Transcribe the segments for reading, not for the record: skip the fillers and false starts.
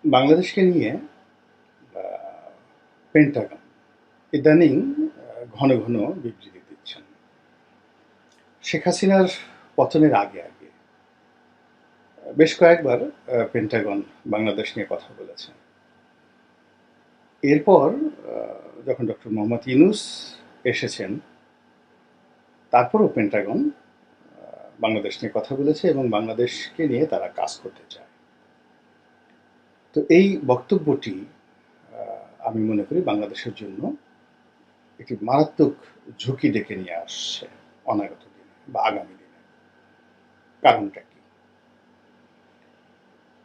বাংলাদেশকে নিয়ে পেন্টাগন ইদানিং ঘন ঘন বিবৃতি দিচ্ছেন। শেখ হাসিনার পতনের আগে আগে বেশ কয়েকবার পেন্টাগন বাংলাদেশ নিয়ে কথা বলেছেন। এরপর যখন ডক্টর মোহাম্মদ ইউনূস এসেছেন, তারপরও পেন্টাগন বাংলাদেশ নিয়ে কথা বলেছে এবং বাংলাদেশকে নিয়ে তারা কাজ করতে চায়। তো এই বক্তব্যটি আমি মনে করি বাংলাদেশের জন্য একটি মারাত্মক ঝুঁকি ডেকে নিয়ে আসছে অনাগত দিনে বা আগামী দিনে। কারণটা কি?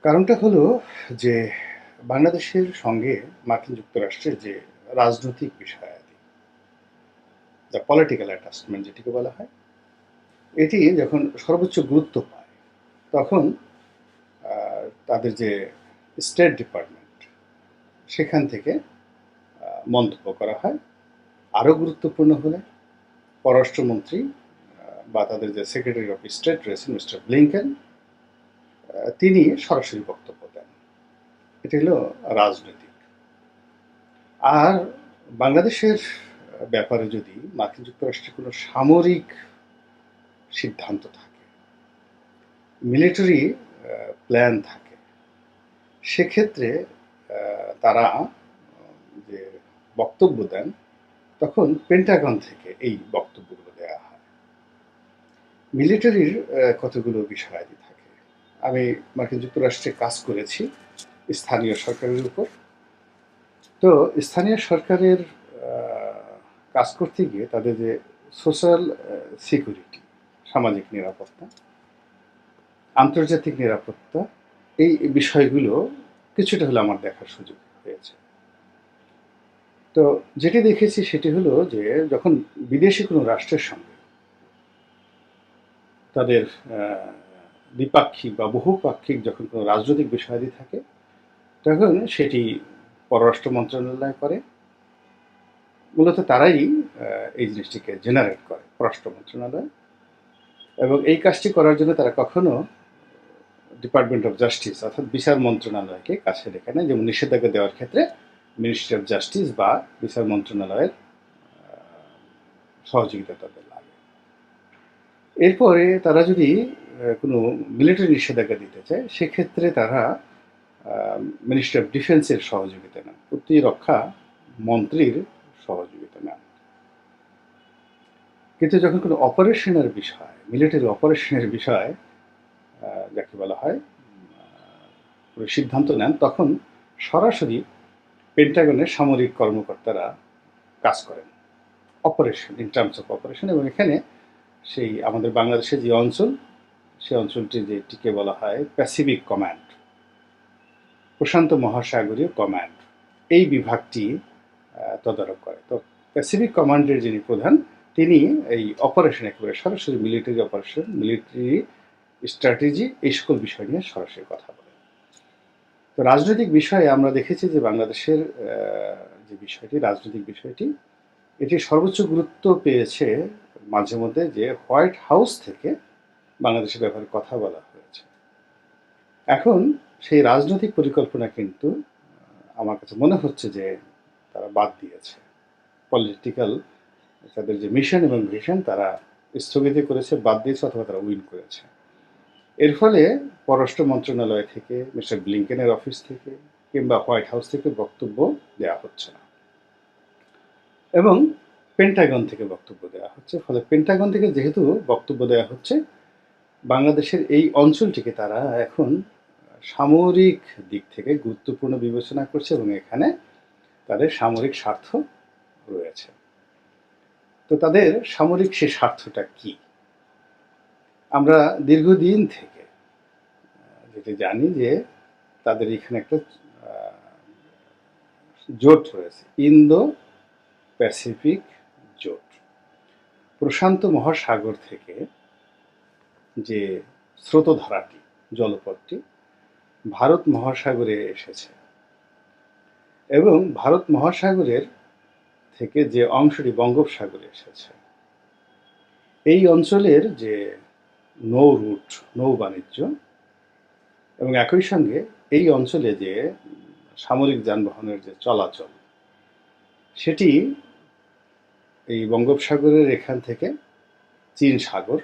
কারণটা হলো যে বাংলাদেশের সঙ্গে মার্কিন যুক্তরাষ্ট্রের যে রাজনৈতিক বিষয়াদি, দ্য পলিটিক্যাল অ্যাটাচমেন্ট যেটিকে বলা হয়, এটি যখন সর্বোচ্চ গুরুত্ব পায় তখন তাদের যে স্টেট ডিপার্টমেন্ট সেখান থেকে মন্তব্য করা হয়। আরও গুরুত্বপূর্ণ হলে পররাষ্ট্রমন্ত্রী বা তাদের যে সেক্রেটারি অফ স্টেট রয়েছেন মিস্টার ব্লিংকেন, তিনি সরাসরি বক্তব্য দেন। এটি হলো রাজনৈতিক। আর বাংলাদেশের ব্যাপারে যদি মার্কিন যুক্তরাষ্ট্রের কোনো সামরিক সিদ্ধান্ত থাকে, মিলিটারি প্ল্যান থাকে, সেক্ষেত্রে তারা যে বক্তব্য দেন তখন পেন্টাগন থেকে এই বক্তব্যগুলো দেওয়া হয়। মিলিটারির কতগুলো বিষয়াদি থাকে। আমি মার্কিন যুক্তরাষ্ট্রে কাজ করেছি স্থানীয় সরকারের উপর। তো স্থানীয় সরকারের কাজ করতে গিয়ে তাদের যে সোশ্যাল সিকিউরিটি, সামাজিক নিরাপত্তা, আন্তর্জাতিক নিরাপত্তা, এই বিষয়গুলো কিছুটা হলে আমার দেখার সুযোগ হয়েছে। তো যেটি দেখেছি সেটি হলো যে যখন বিদেশি কোনো রাষ্ট্রের সঙ্গে তাদের দ্বিপাক্ষিক বা বহুপাক্ষিক যখন কোনো রাজনৈতিক বিষয়াদি থাকে, তখন সেটি পররাষ্ট্র মন্ত্রণালয় করে। মূলত তারাই এই জিনিসটিকে জেনারেট করে, পররাষ্ট্র মন্ত্রণালয়। এবং এই কাজটি করার জন্য তারা কখনো ডিপার্টমেন্ট অফ জাস্টিস অর্থাৎ বিচার মন্ত্রণালয়কে কাছে ডেকে নেয়। যেমন নিষেধাজ্ঞা দেওয়ার ক্ষেত্রে মিনিস্ট্রি অফ জাস্টিস বা বিচার মন্ত্রণালয়ের সহযোগিতা তাদের লাগে। এরপরে তারা যদি কোনো মিলিটারি নিষেধাজ্ঞা দিতে চায়, সেক্ষেত্রে তারা মিনিস্ট্রি অফ ডিফেন্সের সহযোগিতা নেন, প্রতিরক্ষা মন্ত্রীর সহযোগিতা নেন। কিন্তু যখন কোনো অপারেশনের বিষয়, মিলিটারি অপারেশনের বিষয় যাকে বলা হয় সিদ্ধান্ত নেন, তখন সরাসরি পেন্টাগনের সামরিক কর্মকর্তারা কাজ করেন operation, in terms of operation. এবং এখানে সেই আমাদের বাংলাদেশের যে অঞ্চল, সেই অঞ্চলটি যেটিকে বলা হয় প্যাসিফিক কমান্ড, প্রশান্ত মহাসাগরীয় কমান্ড, এই বিভাগটি তদারক করে। তো প্যাসিফিক কমান্ডের যিনি প্রধান, তিনি এই অপারেশন একেবারে সরাসরি মিলিটারি অপারেশন, মিলিটারি স্ট্র্যাটেজি, এই সকল বিষয় নিয়ে সরাসরি কথা বলেন। তো রাজনৈতিক বিষয়ে আমরা দেখেছি যে বাংলাদেশের যে বিষয়টি, রাজনৈতিক বিষয়টি, এটি সর্বোচ্চ গুরুত্ব পেয়েছে মাঝে মধ্যে যে হোয়াইট হাউস থেকে বাংলাদেশের ব্যাপারে কথা বলা হয়েছে। এখন সেই রাজনৈতিক পরিকল্পনা কিন্তু আমার কাছে মনে হচ্ছে যে তারা বাদ দিয়েছে। পলিটিক্যাল তাদের যে মিশন এবং ভিশন তারা স্থগিত করেছে, বাদ দিয়েছে, অথবা তারা উইন করেছে। এর ফলে পররাষ্ট্র মন্ত্রণালয় থেকে, মিস্টার ব্লিংকেনের অফিস থেকে কিংবা হোয়াইট হাউস থেকে বক্তব্য দেওয়া হচ্ছে না, এবং পেন্টাগন থেকে বক্তব্য দেওয়া হচ্ছে। ফলে পেন্টাগন থেকে যেহেতু বক্তব্য দেওয়া হচ্ছে, বাংলাদেশের এই অঞ্চলটিকে তারা এখন সামরিক দিক থেকে গুরুত্বপূর্ণ বিবেচনা করছে এবং এখানে তাদের সামরিক স্বার্থ রয়েছে। তো তাদের সামরিক সে স্বার্থটা কি? আমরা দীর্ঘদিন থেকে যেটি জানি যে তাদের এখানে একটা জোট রয়েছে, ইন্দো প্যাসিফিক জোট। প্রশান্ত মহাসাগর থেকে যে স্রোতধারাটি, জলপথটি ভারত মহাসাগরে এসেছে, এবং ভারত মহাসাগরের থেকে যে অংশটি বঙ্গোপসাগরে এসেছে, এই অঞ্চলের যে নৌ রুট, নৌ বাণিজ্য, এবং একই সঙ্গে এই অঞ্চলে যে সামরিক যানবাহনের যে চলাচল, সেটি এই বঙ্গোপসাগরের এখান থেকে চীন সাগর,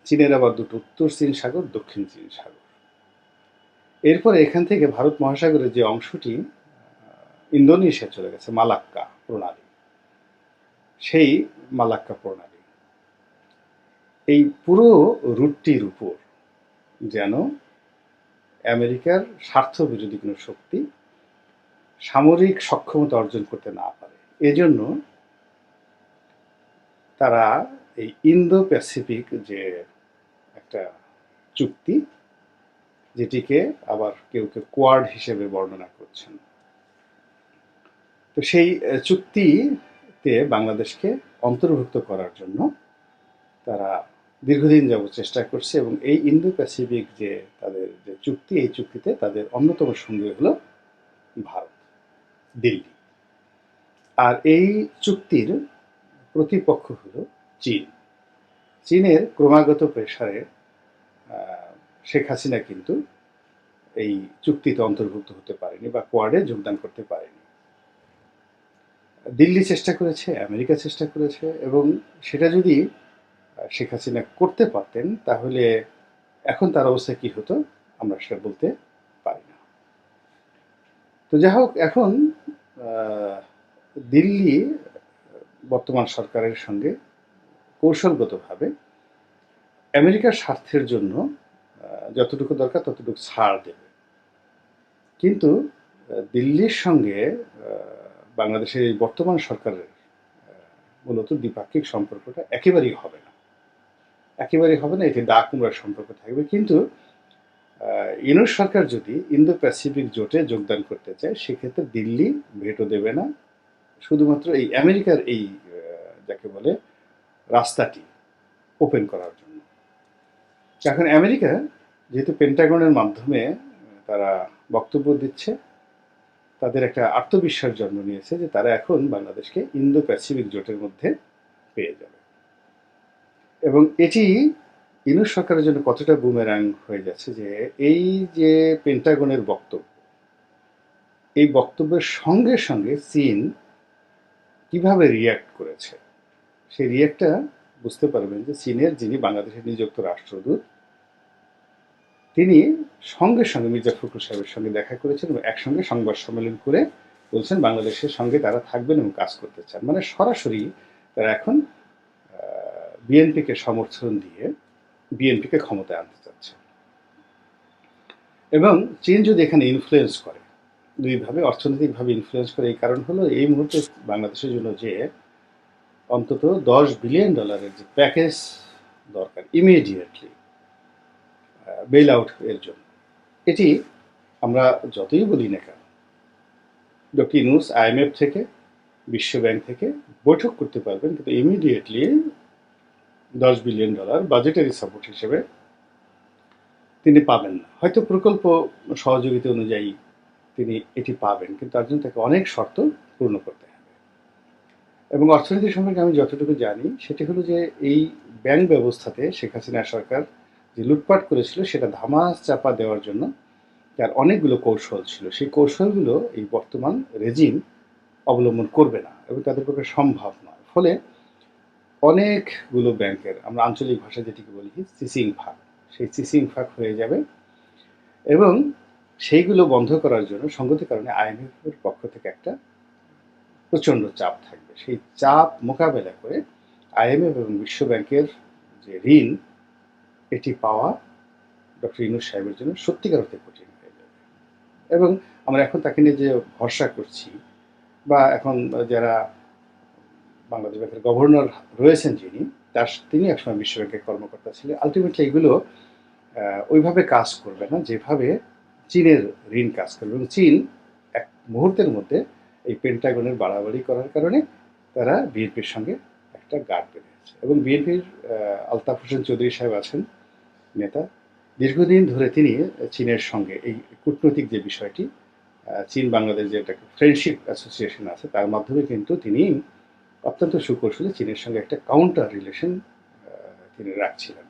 চীনের আবার দুটো উত্তর চীন সাগর, দক্ষিণ চীন সাগর, এরপরে এখান থেকে ভারত মহাসাগরের যে অংশটি ইন্দোনেশিয়া চলে গেছে, মালাক্কা প্রণালী, সেই মালাক্কা প্রণালী, এই পুরো রুটটির উপর যেন আমেরিকার স্বার্থ বিরোধী কোনো শক্তি সামরিক সক্ষমতা অর্জন করতে না পারে। এজন্য তারা এই ইন্দো প্যাসিফিক যে একটা চুক্তি, যেটিকে আবার কেউ কেউ কোয়াড হিসেবে বর্ণনা করছেন, তো সেই চুক্তিতে বাংলাদেশকে অন্তর্ভুক্ত করার জন্য তারা দীর্ঘদিন যাবৎ চেষ্টা করছে, এবং এই ইন্দো প্যাসিফিক যে তাদের যে চুক্তি, এই চুক্তিতে তাদের অন্যতম সঙ্গী হলো ভারত, দিল্লি। আর এই চুক্তির প্রতিপক্ষ হলো চীন। চীনের ক্রমাগত প্রেসারে শেখ হাসিনা কিন্তু এই চুক্তিতে অন্তর্ভুক্ত হতে পারেনি বা কোয়াডে যোগদান করতে পারেনি। দিল্লি চেষ্টা করেছে, আমেরিকা চেষ্টা করেছে, এবং সেটা যদি শেখ হাসিনা করতে পারতেন তাহলে এখন তার অবস্থা কি হতো আমরা সেটা বলতে পারি না। তো যাই হোক, এখন দিল্লি বর্তমান সরকারের সঙ্গে কৌশলগতভাবে আমেরিকার স্বার্থের জন্য যতটুকু দরকার ততটুকু ছাড় দেবে, কিন্তু দিল্লির সঙ্গে বাংলাদেশের এই বর্তমান সরকারের মূলত দ্বিপাক্ষিক সম্পর্কটা একেবারেই হবে না, একেবারেই হবে না, এটি দা কুমড়ার সম্পর্ক থাকবে। কিন্তু ইউনুস সরকার যদি ইন্দো প্যাসিফিক জোটে যোগদান করতে চায়, সেক্ষেত্রে দিল্লি ভেটো দেবে না, শুধুমাত্র এই আমেরিকার এই যাকে বলে রাস্তাটি ওপেন করার জন্য। এখন আমেরিকা যেহেতু পেন্টাগনের মাধ্যমে তারা বক্তব্য দিচ্ছে, তাদের একটা আত্মবিশ্বাস জন্ম নিয়েছে যে তারা এখন বাংলাদেশকে ইন্দো প্যাসিফিক জোটের মধ্যে পেয়ে যাবে, এবং এটি ইউনুস সরকারের জন্য কতটা বুমেরাং হয়ে যাচ্ছে যে এই যে পেন্টাগনের বক্তব্য, এই বক্তব্যের সঙ্গে সঙ্গে চীন কিভাবে রিয়্যাক্ট করেছে, সেই রিয়্যাক্টটা বুঝতে পারবেন যে চীনের যিনি বাংলাদেশের নিযুক্ত রাষ্ট্রদূত, তিনি সঙ্গে সঙ্গে মির্জা ফখরুল সাহেবের সঙ্গে দেখা করেছেন এবং একসঙ্গে সংবাদ সম্মেলন করে বলছেন বাংলাদেশের সঙ্গে তারা থাকবেন এবং কাজ করতে চান। মানে সরাসরি তারা এখন বিএনপিকে সমর্থন দিয়ে বিএনপিকে ক্ষমতায় আনতে চাচ্ছে। এবং চীন যদি এখানে ইনফ্লুয়েন্স করে, দুইভাবে অর্থনৈতিকভাবে ইনফ্লুয়েন্স করে, এই কারণ হলো এই মুহূর্তে বাংলাদেশের জন্য যে অন্তত $10 বিলিয়ন যে প্যাকেজ দরকার ইমিডিয়েটলি বেল আউট এর জন্য, এটি আমরা যতই বলি না কেন, ডক্টর ইউনূস IMF থেকে, বিশ্ব ব্যাংক থেকে বৈঠক করতে পারবেন, কিন্তু ইমিডিয়েটলি $10 বিলিয়ন বাজেটারি সাপোর্ট হিসেবে তিনি পাবেন না। হয়তো প্রকল্প সহযোগিতা অনুযায়ী তিনি এটি পাবেন, কিন্তু তার জন্য তাকে অনেক শর্ত পূর্ণ করতে হবে। এবং অর্থনীতি সম্পর্কে আমি যতটুকু জানি সেটি হলো যে এই ব্যাংক ব্যবস্থাতে শেখ হাসিনা সরকার যে লুটপাট করেছিল সেটা ধামাস চাপা দেওয়ার জন্য তার অনেকগুলো কৌশল ছিল, সেই কৌশলগুলো এই বর্তমান রেজিম অবলম্বন করবে না এবং তাদের পক্ষে সম্ভব নয়। ফলে অনেকগুলো ব্যাংকের, আমরা আঞ্চলিক ভাষায় যেটিকে বলি চিচিং ফাঁক, সেই চিচিং ফাঁক হয়ে যাবে, এবং সেইগুলো বন্ধ করার জন্য সঙ্গতি কারণে IMF-এর পক্ষ থেকে একটা প্রচণ্ড চাপ থাকবে। সেই চাপ মোকাবেলা করে IMF এবং বিশ্ব ব্যাংকের যে ঋণ, এটি পাওয়া ডক্টর ইউনূস সাহেবের জন্য সত্যিকার অর্থে কঠিন হয়ে যাবে। এবং আমরা এখন তাকে নিয়ে যে ভরসা করছি, বা এখন যারা বাংলাদেশ ব্যাংকের গভর্নর রয়েছেন তিনি একসময় বিশ্ব ব্যাংকের কর্মকর্তা ছিলেন, আলটিমেটলি এগুলো ওইভাবে কাজ করবে না যেভাবে চীনের ঋণ কাজ করবে। এবং চীন এক মুহূর্তের মধ্যে এই পেন্টাগনের বাড়াবাড়ি করার কারণে তারা বিএনপির সঙ্গে একটা গাঁট বেঁধেছে। এবং বিএনপির আলতাফ হোসেন চৌধুরী সাহেব আছেন নেতা, দীর্ঘদিন ধরে তিনি চীনের সঙ্গে এই কূটনৈতিক যে বিষয়টি, চীন বাংলাদেশ যে একটা ফ্রেন্ডশিপ অ্যাসোসিয়েশন আছে, তার মাধ্যমে কিন্তু তিনি অত্যন্ত সুকৌশলে চীনের সঙ্গে একটা কাউন্টার রিলেশন তিনি রাখছিলেন।